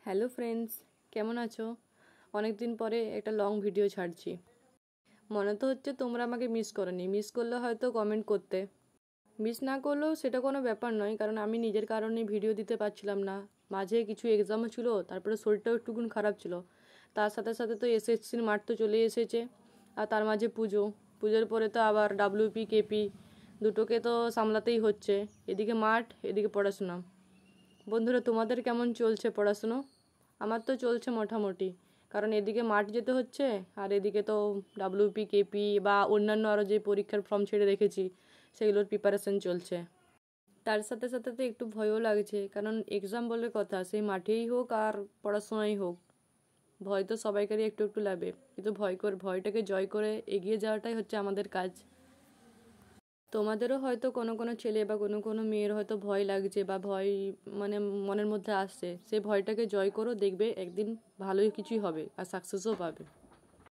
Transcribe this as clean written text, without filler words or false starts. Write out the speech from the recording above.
Hello friends, কেমন আছো? অনেক দিন পরে একটা লং ভিডিও ছাড়ছি। মনে তো হচ্ছে তোমরা আমাকে মিস করোনি, মিস করলে হয়তো কমেন্ট করতে। মিস না করলেও সেটা কোনো ব্যাপার নয়, কারণ আমি নিজের কারণে ভিডিও দিতে পারছিলাম না। মাঝে কিছু এক্সামও ছিল, তারপরে শরীরটাও একটুকুন খারাপ ছিল। তার সাথে সাথে তো এসএসসির মাঠ তো চলে এসেছে, আর তার মাঝে পুজোর পরে তো আবার ডাব্লিউপি কেপি দুটোকে তো সামলাতেই হচ্ছে। এদিকে মাঠ, এদিকে পড়াশোনা। বন্ধুরা, তোমাদের কেমন চলছে পড়াশুনো? আমার তো চলছে মোটামুটি, কারণ এদিকে মাঠ যেতে হচ্ছে, আর এদিকে তো ডাব্লিউপি কেপি বা অন্যান্য আরও যে পরীক্ষার ফর্ম ছেড়ে রেখেছি সেগুলোর প্রিপারেশন চলছে। তার সাথে সাথে তো একটু ভয়ও লাগছে, কারণ এক্সাম বলে কথা, সেই মাঠেই হোক আর পড়াশোনাই হোক, ভয় তো সবাইকারই একটু একটু লাগে, কিন্তু ভয়টাকে জয় করে এগিয়ে যাওয়াটাই হচ্ছে আমাদের কাজ। তোমাদেরও হয়তো কোনো কোনো ছেলে বা কোনো কোনো মেয়ের হয়তো ভয় লাগছে বা ভয় মানে মনের মধ্যে আসছে, সেই ভয়টাকে জয় করো, দেখবে একদিন ভালোই কিছুই হবে আর সাকসেসও পাবে।